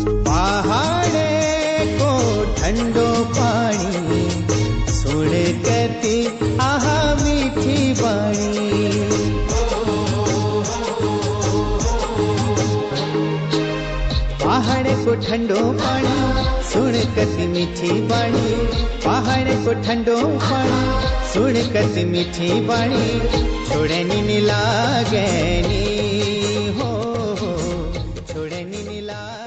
पहाड़े को ठंडो पानी सुन कती आहा मीठी बाणी। पहाड़ को ठंडो पानी सुन कती मीठी बाणी। पहाड़ को ठंडो पानी सुन कती मीठी बाणी। छोड़नी नी लागेनी हो छोड़नी नी लागेनी।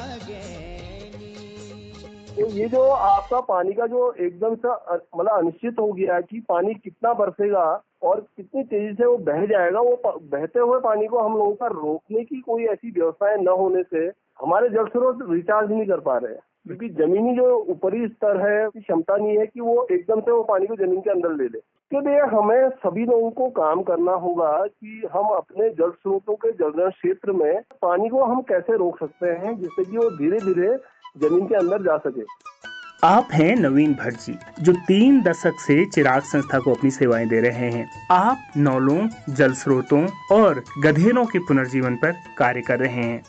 तो ये जो आपका पानी का जो एकदम से मतलब अनिश्चित हो गया है कि पानी कितना बरसेगा और कितनी तेजी से वो बह जाएगा, वो बहते हुए पानी को हम लोगों का रोकने की कोई ऐसी व्यवस्थाएं न होने से हमारे जल स्रोत रिचार्ज नहीं कर पा रहे हैं, क्योंकि जमीनी जो ऊपरी स्तर है उसकी क्षमता नहीं है कि वो एकदम से वो पानी को जमीन के अंदर ले ले। तो लिए हमें सभी लोगों को काम करना होगा कि हम अपने जल स्रोतों के जलग्रहण क्षेत्र में पानी को हम कैसे रोक सकते हैं जिससे कि वो धीरे धीरे जमीन के अंदर जा सके। आप हैं नवीन भट्ट जी, जो 3 दशक से चिराग संस्था को अपनी सेवाएं दे रहे हैं। आप नौलों, जल स्रोतों और गधेरों के पुनर्जीवन पर कार्य कर रहे हैं।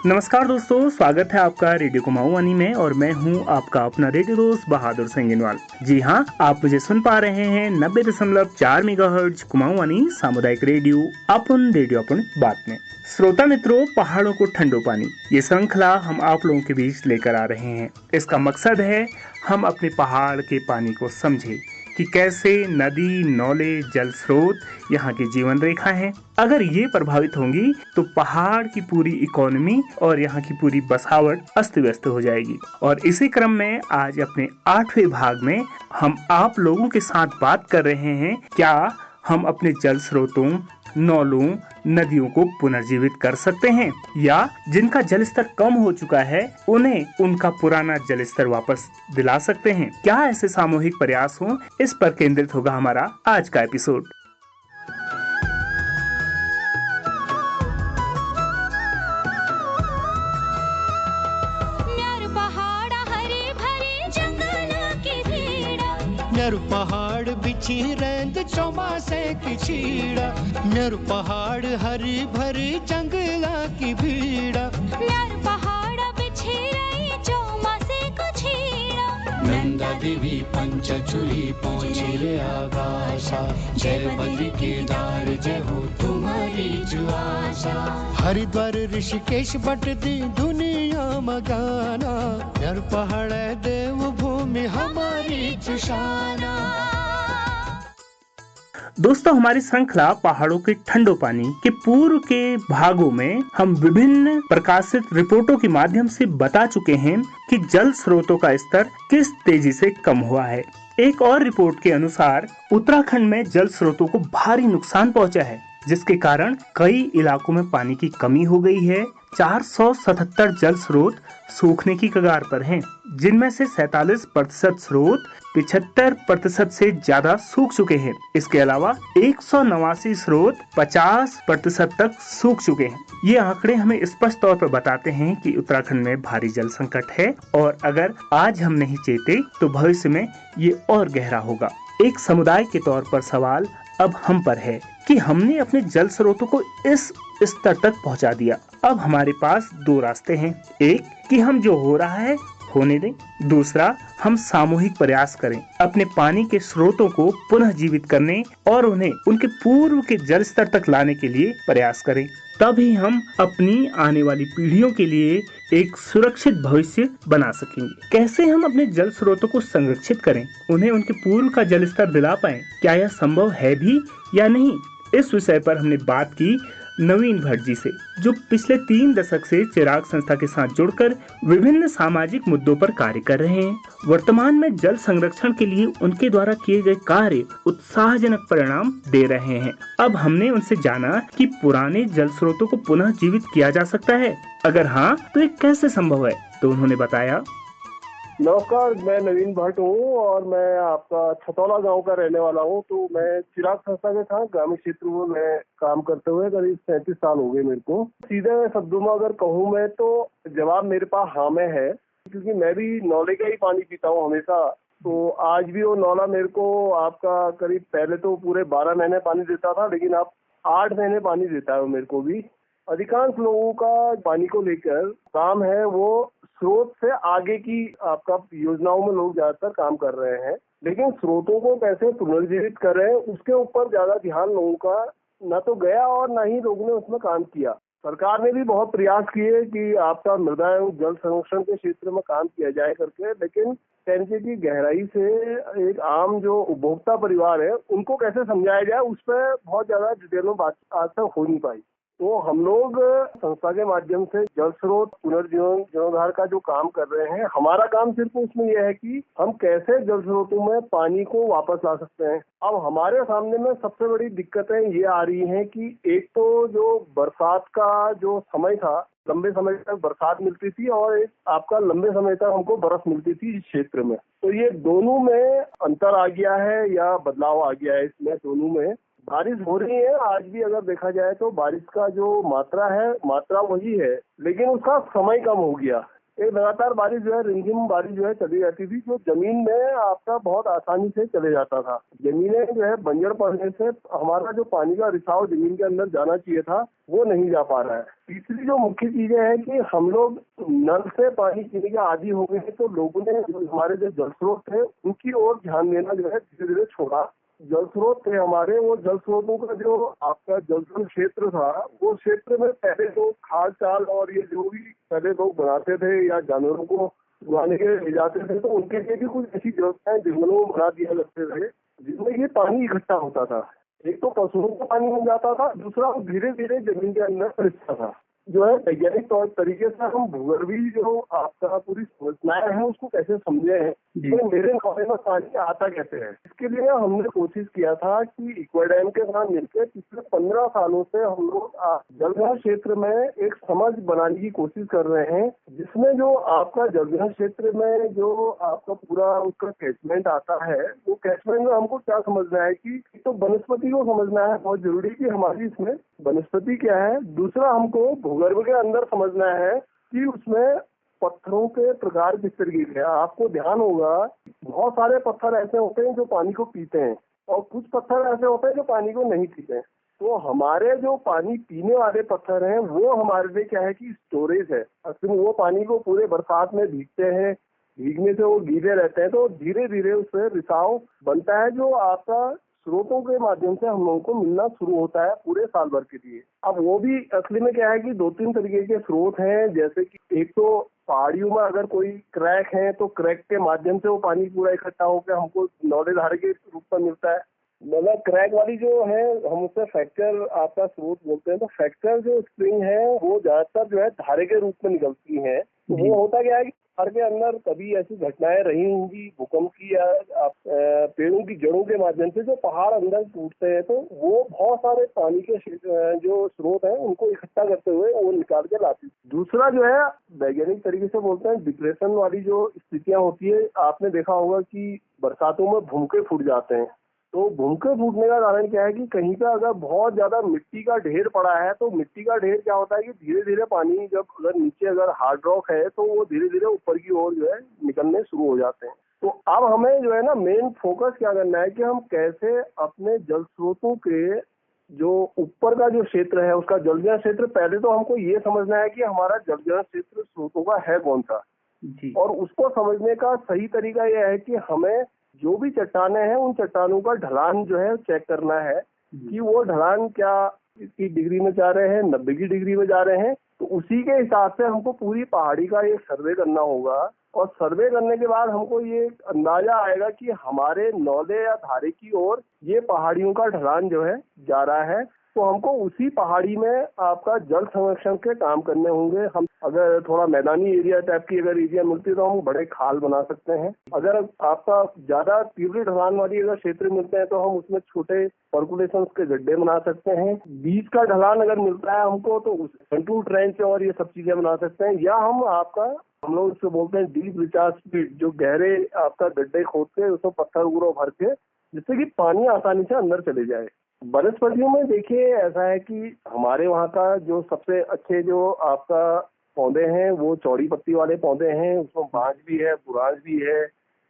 नमस्कार दोस्तों, स्वागत है आपका रेडियो कुमाऊं वानी में और मैं हूं आपका अपना रेडियो दोस्त बहादुर सिंह। जी हां, आप मुझे सुन पा रहे हैं 90.4 मेगाहर्ट्ज कुमाऊं वानी सामुदायिक रेडियो अपन रेडियो अपन बात में। श्रोता मित्रों, पहाड़ों को ठंडो पानी, ये श्रृंखला हम आप लोगों के बीच लेकर आ रहे हैं। इसका मकसद है हम अपने पहाड़ के पानी को समझें कि कैसे नदी, नौले, जल स्रोत यहाँ की जीवन रेखा हैं। अगर ये प्रभावित होंगी तो पहाड़ की पूरी इकोनॉमी और यहाँ की पूरी बसावट अस्त व्यस्त हो जाएगी। और इसी क्रम में आज अपने 8वें भाग में हम आप लोगों के साथ बात कर रहे हैं, क्या हम अपने जल स्रोतों, नौलों, नदियों को पुनर्जीवित कर सकते हैं, या जिनका जल स्तर कम हो चुका है उन्हें उनका पुराना जल स्तर वापस दिला सकते हैं। क्या ऐसे सामूहिक प्रयास हों, इस पर केंद्रित होगा हमारा आज का एपिसोड। मेरु पहाड़ बिछी रेंद चौमासे की छीड़ा। मेरु पहाड़ हरी भरी जंगला की भीड़ा। मेरु पहाड़ बिछी रही चौमासे को छीड़ा। नंदा देवी पंचचूड़ी पहुंची रे आगाशा। जय बद्री केदार जय हो तुम्हारी जुआशा। हरिद्वार ऋषिकेश बट दी दुनिया मगाना। मेरु पहाड़ देव भूमि हमारी जुशाना। दोस्तों, हमारी श्रृंखला पहाड़ों के ठंडो पानी के पूर्व के भागों में हम विभिन्न प्रकाशित रिपोर्टों के माध्यम से बता चुके हैं कि जल स्रोतों का स्तर किस तेजी से कम हुआ है। एक और रिपोर्ट के अनुसार उत्तराखंड में जल स्रोतों को भारी नुकसान पहुंचा है, जिसके कारण कई इलाकों में पानी की कमी हो गई है। 477 जल स्रोत सूखने की कगार पर हैं, जिनमें से 47% स्रोत 75% से ज्यादा सूख चुके हैं। इसके अलावा 189 स्रोत 50% तक सूख चुके हैं। ये आंकड़े हमें स्पष्ट तौर पर बताते हैं कि उत्तराखंड में भारी जल संकट है और अगर आज हम नहीं चेते तो भविष्य में ये और गहरा होगा। एक समुदाय के तौर पर सवाल अब हम पर है कि हमने अपने जल स्रोतों को इस स्तर तक पहुंचा दिया। अब हमारे पास 2 रास्ते हैं। एक कि हम जो हो रहा है होने दें, दूसरा हम सामूहिक प्रयास करें अपने पानी के स्रोतों को पुनः जीवित करने और उन्हें उनके पूर्व के जल स्तर तक लाने के लिए प्रयास करें। तभी हम अपनी आने वाली पीढ़ियों के लिए एक सुरक्षित भविष्य बना सकेंगे। कैसे हम अपने जल स्रोतों को संरक्षित करें, उन्हें उनके पूर्व का जल स्तर दिला पाएं, क्या यह संभव है भी या नहीं, इस विषय पर हमने बात की नवीन भट्ट जी से, जो पिछले 3 दशक से चिराग संस्था के साथ जुड़कर विभिन्न सामाजिक मुद्दों पर कार्य कर रहे हैं। वर्तमान में जल संरक्षण के लिए उनके द्वारा किए गए कार्य उत्साहजनक परिणाम दे रहे हैं। अब हमने उनसे जाना कि पुराने जल स्रोतों को पुनः जीवित किया जा सकता है, अगर हाँ तो ये कैसे संभव है। तो उन्होंने बताया, नमस्कार, मैं नवीन भट्ट हूँ और मैं आपका छतौला गांव का रहने वाला हूँ। तो मैं चिराग संस्था के साथ ग्रामीण क्षेत्र में मैं काम करते हुए करीब 37 साल हो गए मेरे को। सीधे शब्दों में अगर कहूँ मैं तो जवाब मेरे पास हाँ में है, क्योंकि मैं भी नौले का ही पानी पीता हूँ हमेशा। तो आज भी वो नौला मेरे को आपका करीब पहले तो पूरे 12 महीने पानी देता था, लेकिन अब 8 महीने पानी देता है वो मेरे को भी। अधिकांश लोगों का पानी को लेकर काम है वो स्रोत से आगे की आपका योजनाओं में लोग ज्यादातर काम कर रहे हैं, लेकिन स्रोतों को कैसे पुनर्जीवित करें उसके ऊपर ज्यादा ध्यान लोगों का न तो गया और न ही लोगों ने उसमें काम किया। सरकार ने भी बहुत प्रयास किए कि आपका मृदा एवं जल संरक्षण के क्षेत्र में काम किया जाए करके, लेकिन नीचे की गहराई से एक आम जो उपभोक्ता परिवार है उनको कैसे समझाया जाए उस पर बहुत ज्यादा डिटेल में बात आज तक हो नहीं पाई। तो हम लोग संस्था के माध्यम से जल स्रोत पुनर्जीवन जीर्णोद्धार का जो काम कर रहे हैं, हमारा काम सिर्फ उसमें यह है कि हम कैसे जल स्रोतों में पानी को वापस ला सकते हैं। अब हमारे सामने में सबसे बड़ी दिक्कतें ये आ रही हैं कि एक तो जो बरसात का जो समय था, लंबे समय तक बरसात मिलती थी और एक आपका लंबे समय तक हमको बर्फ मिलती थी इस क्षेत्र में, तो ये दोनों में अंतर आ गया है या बदलाव आ गया है। इसमें दोनों में बारिश हो रही है, आज भी अगर देखा जाए तो बारिश का जो मात्रा वही है, लेकिन उसका समय कम हो गया। एक लगातार बारिश जो है, रिमझिम बारिश जो है चली जाती थी, जो जमीन में आपका बहुत आसानी से चले जाता था। जमीनें जो है बंजर पड़ने से हमारा जो पानी का रिसाव जमीन के अंदर जाना चाहिए था वो नहीं जा पा रहा है। तीसरी जो मुख्य चीजें हैं कि हम लोग नल से पानी पीने के आदी हो गए हैं, तो लोगों ने हमारे जो जल स्रोत थे उनकी ओर ध्यान देना जो है धीरे धीरे छोड़ा। जल स्रोत थे हमारे, वो जल स्रोतों का जो आपका जल क्षेत्र था, वो क्षेत्र में पहले लोग खाल चाल और ये जो भी पहले लोग बनाते थे या जानवरों को उगाने के लिए ले जाते थे, तो उनके लिए भी कुछ ऐसी व्यवस्थाएं जंगलों में बना दिया करते थे जिसमें ये पानी इकट्ठा होता था। एक तो पशुओं को पानी मिल जाता था, दूसरा धीरे धीरे जमीन के अंदर रिसता था। जो है वैज्ञानिक तौर तरीके से हम भूगर्भीय जो आपका पूरी संरचनाएं हैं उसको कैसे समझे हैं, तो मेरे नॉलेज में पानी आता कैसे है, इसके लिए हमने कोशिश किया था कि इक्वाडैम के साथ मिलकर पिछले 15 सालों से हम लोग जलग्रहण क्षेत्र में एक समझ बनाने की कोशिश कर रहे हैं, जिसमें जो आपका जलग्रहण क्षेत्र में जो आपका पूरा उसका कैचमेंट आता है, वो कैचमेंट में हमको क्या समझना है कि तो वनस्पति को समझना है बहुत जरूरी कि हमारी इसमें वनस्पति क्या है। दूसरा हमको भूगर्भ के अंदर समझना है कि उसमें पत्थरों के प्रकार किस तरीके के हैं। आपको ध्यान होगा बहुत सारे पत्थर ऐसे होते हैं जो पानी को पीते हैं और कुछ पत्थर ऐसे होते हैं जो पानी को नहीं पीते हैं। तो हमारे जो पानी पीने वाले पत्थर हैं वो हमारे लिए क्या है कि स्टोरेज है। असल में वो पानी को पूरे बरसात में भीगते हैं, भीगने से वो गीले रहते हैं, तो धीरे धीरे उससे रिसाव बनता है जो आपका स्रोतों के माध्यम से हम लोगों को मिलना शुरू होता है पूरे साल भर के लिए। अब वो भी असली में क्या है कि 2-3 तरीके के स्रोत हैं, जैसे कि एक तो पहाड़ियों में अगर कोई क्रैक है तो क्रैक के माध्यम से वो पानी पूरा इकट्ठा होकर हमको नौले धारे के रूप में मिलता है। मतलब क्रैक वाली जो है हम उससे फ्रैक्चर आपका स्रोत बोलते हैं, तो फ्रैक्चर जो स्प्रिंग है वो ज्यादातर जो है धारे के रूप में निकलती है। तो वो होता क्या है कि पहाड़ के अंदर कभी ऐसी घटनाएं रही होंगी भूकंप की या पेड़ों की जड़ों के माध्यम से जो पहाड़ अंदर टूटते हैं, तो वो बहुत सारे पानी के जो स्रोत हैं उनको इकट्ठा करते हुए वो निकाल के लाती है। दूसरा जो है वैज्ञानिक तरीके से बोलते हैं डिप्रेशन वाली जो स्थितियां होती है, आपने देखा होगा कि बरसातों में भूखे फूट जाते हैं। तो भूखे फूटने का कारण क्या है कि कहीं पे अगर बहुत ज्यादा मिट्टी का ढेर पड़ा है, तो मिट्टी का ढेर क्या होता है कि धीरे धीरे पानी जब अगर नीचे अगर हार्ड रॉक है तो वो धीरे धीरे ऊपर की ओर जो है निकलने शुरू हो जाते हैं। तो अब हमें जो है ना मेन फोकस क्या करना है कि हम कैसे अपने जल स्रोतों के जो ऊपर का जो क्षेत्र है उसका जलग्रहण क्षेत्र, पहले तो हमको ये समझना है कि हमारा जलग्रहण क्षेत्र स्रोतों का है कौन सा, और उसको समझने का सही तरीका यह है कि हमें जो भी चट्टानें हैं उन चट्टानों का ढलान जो है चेक करना है कि वो ढलान क्या 80 डिग्री में जा रहे हैं, 90 की डिग्री में जा रहे हैं। तो उसी के हिसाब से हमको पूरी पहाड़ी का एक सर्वे करना होगा, और सर्वे करने के बाद हमको ये अंदाजा आएगा कि हमारे नौले या धारे की ओर ये पहाड़ियों का ढलान जो है जा रहा है। तो हमको उसी पहाड़ी में आपका जल संरक्षण के काम करने होंगे। हम अगर थोड़ा मैदानी एरिया टाइप की अगर एरिया मिलती है तो हम बड़े खाल बना सकते हैं। अगर आपका ज्यादा तीव्र ढलान वाली अगर क्षेत्र मिलते हैं तो हम उसमें छोटे पर्कुलेशन के गड्ढे बना सकते हैं। बीच का ढलान अगर मिलता है हमको तो कंटूर ट्रेंच और ये सब चीजें बना सकते हैं। या हम लोग उसको बोलते हैं डीप रिचार्ज स्पीड, जो गहरे आपका गड्ढे खोद के उसमें पत्थर उगरो भर के, जिससे कि पानी आसानी से अंदर चले जाए। वनस्पतियों में देखिए ऐसा है कि हमारे वहाँ का जो सबसे अच्छे जो आपका पौधे हैं वो चौड़ी पत्ती वाले पौधे हैं। उसमें बांज भी है, बुरांज भी है,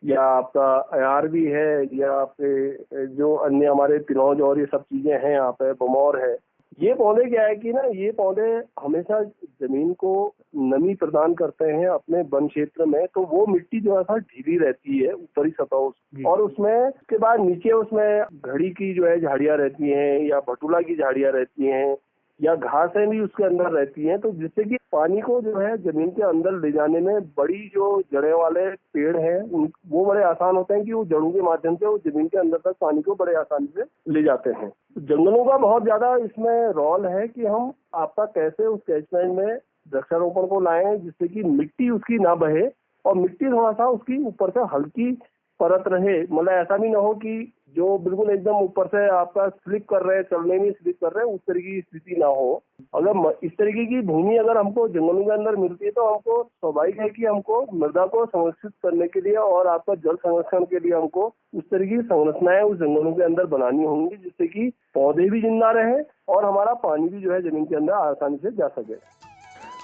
या आपका अयार भी है, या आपके जो अन्य हमारे पिलौज और ये सब चीजें हैं, यहाँ पे बमौर है, ये पौधे क्या है कि ना, ये पौधे हमेशा जमीन को नमी प्रदान करते हैं अपने वन क्षेत्र में, तो वो मिट्टी जो है ढीली रहती है ऊपरी सतह, और उसमें उसके बाद नीचे उसमें घड़ी की जो है झाड़ियां रहती हैं या भटूला की झाड़ियां रहती हैं या घासें भी उसके अंदर रहती हैं, तो जिससे कि पानी को जो है जमीन के अंदर ले जाने में बड़ी जो जड़ें वाले पेड़ हैं वो बड़े आसान होते हैं कि वो जड़ों के माध्यम से वो जमीन के अंदर तक पानी को बड़े आसानी से ले जाते हैं। तो जंगलों का बहुत ज्यादा इसमें रोल है कि हम आपका कैसे उस कैचमेंट में वृक्षारोपण को लाएं जिससे कि मिट्टी उसकी ना बहे और मिट्टी थोड़ा सा उसकी ऊपर से हल्की परत रहे, मतलब ऐसा भी ना हो कि जो बिल्कुल एकदम ऊपर से आपका स्लिप कर रहे हैं, चलने में स्लिप कर रहे हैं, उस तरीके की स्थिति ना हो। अगर इस तरीके की भूमि अगर हमको जंगलों के अंदर मिलती है तो हमको स्वाभाविक है कि हमको मृदा को संरक्षित करने के लिए और आपका जल संरक्षण के लिए हमको उस तरीके की संरचनाएं उस जंगलों के अंदर बनानी होंगी जिससे कि पौधे भी जिंदा रहे और हमारा पानी भी जो है जमीन के अंदर आसानी से जा सके।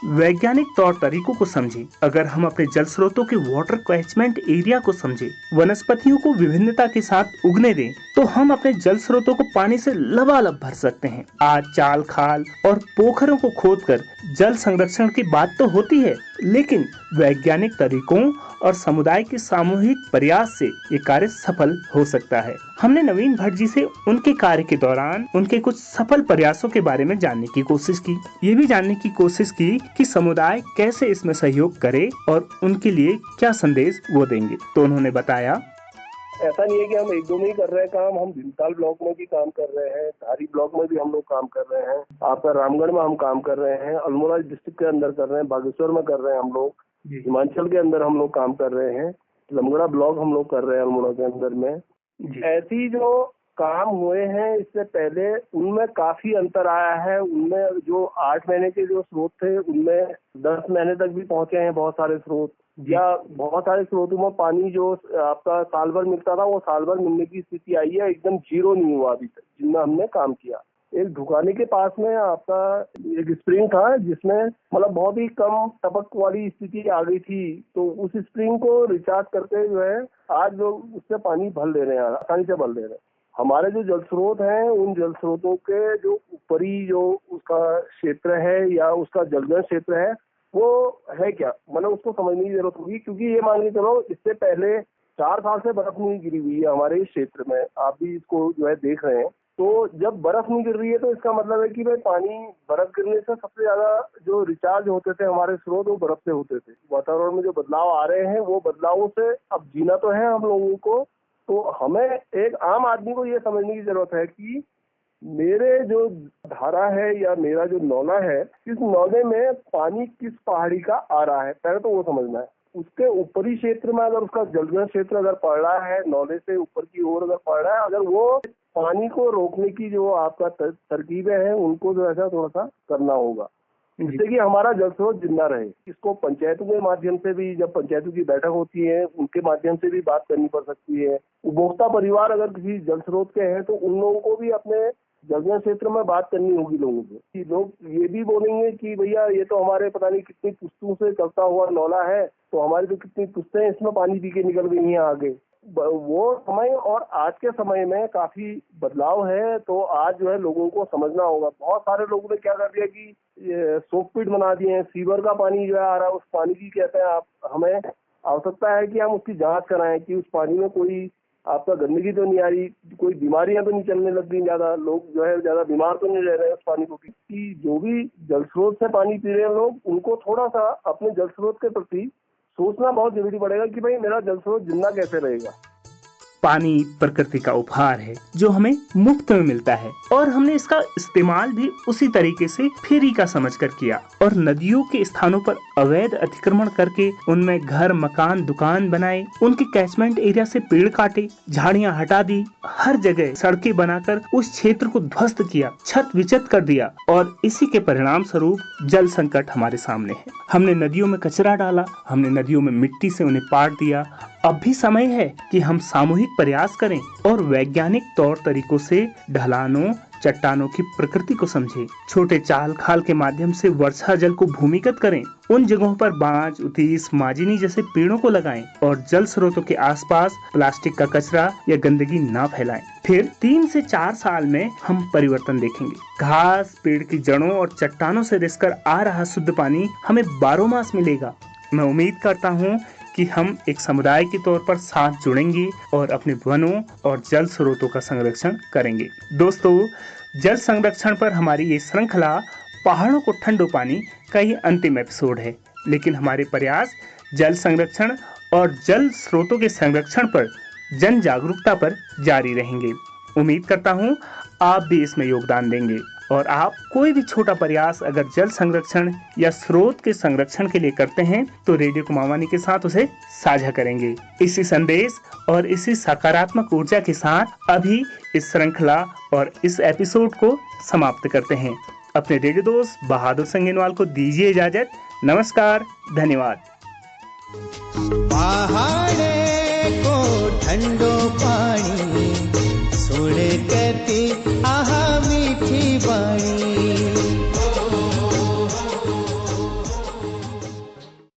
वैज्ञानिक तौर तरीकों को समझें। अगर हम अपने जल स्रोतों के वाटर कैचमेंट एरिया को समझें, वनस्पतियों को विभिन्नता के साथ उगने दें, तो हम अपने जल स्रोतों को पानी से लबालब भर सकते हैं। आज चाल, खाल और पोखरों को खोदकर जल संरक्षण की बात तो होती है, लेकिन वैज्ञानिक तरीकों और समुदाय के सामूहिक प्रयास से ये कार्य सफल हो सकता है। हमने नवीन भट्ट जी से उनके कार्य के दौरान उनके कुछ सफल प्रयासों के बारे में जानने की कोशिश की। ये भी जानने की कोशिश की कि समुदाय कैसे इसमें सहयोग करे और उनके लिए क्या संदेश वो देंगे। तो उन्होंने बताया, ऐसा नहीं है कि हम एक दो में ही कर रहे हैं काम, हम भीमताल ब्लॉक में भी काम कर रहे हैं, धारी ब्लॉक में भी हम लोग काम कर रहे हैं, आपका रामगढ़ में हम काम कर रहे हैं, अल्मोड़ा डिस्ट्रिक्ट के अंदर कर रहे हैं, बागेश्वर में कर रहे हैं हम लोग, हिमाचल के अंदर हम लोग काम कर रहे हैं, लमगड़ा ब्लॉक हम लोग कर रहे हैं अल्मोड़ा के अंदर में। ऐसी जो काम हुए हैं इससे पहले उनमें काफी अंतर आया है। उनमें जो 8 महीने के जो स्रोत थे उनमें 10 महीने तक भी पहुंचे हैं बहुत सारे स्रोत, या बहुत सारे स्रोतों में पानी जो आपका साल भर मिलता था वो साल भर मिलने की स्थिति आई है, एकदम जीरो नहीं हुआ अभी तक जिनमें हमने काम किया। एक ढुकाने के पास में आपका एक स्प्रिंग था जिसमें मतलब बहुत ही कम टपक वाली स्थिति आ गई थी, तो उस स्प्रिंग को रिचार्ज करके जो है आज लोग उससे पानी भर ले रहे हैं, आसानी से भर ले रहे हैं। हमारे जो जल स्रोत हैं उन जल स्रोतों के जो ऊपरी जो उसका क्षेत्र है या उसका जलग्रहण क्षेत्र है वो है क्या, मतलब उसको समझने की जरूरत होगी, क्योंकि ये मान के चलो इससे पहले 4 साल से बर्फ नहीं गिरी हुई है हमारे इस क्षेत्र में, आप भी इसको जो है देख रहे हैं। तो जब बर्फ नहीं गिर रही है तो इसका मतलब है कि भाई पानी बर्फ गिरने से सबसे ज्यादा जो रिचार्ज होते थे हमारे स्रोत वो बर्फ से होते थे। वातावरण में जो बदलाव आ रहे हैं वो बदलावों से अब जीना तो है हम लोगों को, तो हमें एक आम आदमी को ये समझने की जरूरत है कि मेरे जो धारा है या मेरा जो नौला है इस नौले में पानी किस पहाड़ी का आ रहा है, पहले तो वो समझना है। उसके ऊपरी क्षेत्र में अगर उसका जलग्रहण क्षेत्र अगर पड़ रहा है, नौले से ऊपर की ओर अगर पड़ रहा है, अगर वो पानी को रोकने की जो आपका तरकीबें हैं उनको जो ऐसा थोड़ा सा करना होगा जिससे कि हमारा जल स्रोत जिंदा रहे। इसको पंचायतों के माध्यम से भी, जब पंचायतों की बैठक होती है उनके माध्यम से भी बात करनी पड़ सकती है। उपभोक्ता परिवार अगर किसी जल स्रोत के हैं तो उन लोगों को भी अपने जलग्रहण क्षेत्र में बात करनी होगी लोगों को, कि लोग ये भी बोलेंगे कि भैया ये तो हमारे पता नहीं कितनी पुश्तों से चलता हुआ नौला है, तो हमारी तो कितनी पुश्तें इसमें पानी पी के निकल गई हैं आगे। वो समय और आज के समय में काफी बदलाव है, तो आज जो है लोगों को समझना होगा। बहुत सारे लोगों ने क्या कर दिया कि सोक पिट बना दिए हैं, सीवर का पानी जो है आ रहा है उस पानी की कहते हैं आप, हमें आवश्यकता है कि हम उसकी जांच कराएं कि उस पानी में कोई आपका गंदगी तो नहीं आ रही, कोई बीमारियां तो नहीं चलने लग गई, ज्यादा लोग जो है ज्यादा बीमार तो नहीं रह रहे हैं उस पानी को पी। कि जो भी जल स्रोत से पानी पी रहे हैं लोग उनको थोड़ा सा अपने जल स्रोत के प्रति सोचना बहुत जरूरी पड़ेगा कि भाई मेरा जल स्रोत जिंदा कैसे रहेगा। पानी प्रकृति का उपहार है जो हमें मुफ्त में मिलता है और हमने इसका इस्तेमाल भी उसी तरीके से फ्री का समझकर किया और नदियों के स्थानों पर अवैध अतिक्रमण करके उनमें घर, मकान, दुकान बनाए, उनके कैचमेंट एरिया से पेड़ काटे, झाड़ियां हटा दी, हर जगह सड़कें बनाकर उस क्षेत्र को ध्वस्त किया, छत विचत कर दिया और इसी के परिणाम स्वरूप जल संकट हमारे सामने है। हमने नदियों में कचरा डाला, हमने नदियों में मिट्टी से उन्हें पाट दिया। अब भी समय है कि हम सामूहिक प्रयास करें और वैज्ञानिक तौर तरीकों से ढलानों, चट्टानों की प्रकृति को समझें, छोटे चाल खाल के माध्यम से वर्षा जल को भूमिगत करें, उन जगहों पर बांज, उतीस, माजिनी जैसे पेड़ों को लगाएं और जल स्रोतों के आसपास प्लास्टिक का कचरा या गंदगी ना फैलाएं। फिर 3 से 4 साल में हम परिवर्तन देखेंगे। घास, पेड़ की जड़ों और चट्टानों से रिसकर आ रहा शुद्ध पानी हमें 12 मास मिलेगा। मैं उम्मीद करता हूँ कि हम एक समुदाय के तौर पर साथ जुड़ेंगे और अपने वनों और जल स्रोतों का संरक्षण करेंगे। दोस्तों, जल संरक्षण पर हमारी ये श्रृंखला पहाड़ों को ठंडो पानी का ये अंतिम एपिसोड है, लेकिन हमारे प्रयास जल संरक्षण और जल स्रोतों के संरक्षण पर जन जागरूकता पर जारी रहेंगे। उम्मीद करता हूँ आप भी इसमें योगदान देंगे और आप कोई भी छोटा प्रयास अगर जल संरक्षण या स्रोत के संरक्षण के लिए करते हैं तो रेडियो कुमाऊनी के साथ उसे साझा करेंगे। इसी संदेश और इसी सकारात्मक ऊर्जा के साथ अभी इस श्रृंखला और इस एपिसोड को समाप्त करते हैं। अपने रेडियो दोस्त बहादुर संगेनवाल को दीजिए इजाजत। नमस्कार, धन्यवाद। पहाड़े को ठंडो पानी सुन कती आहा मीठी बाणी।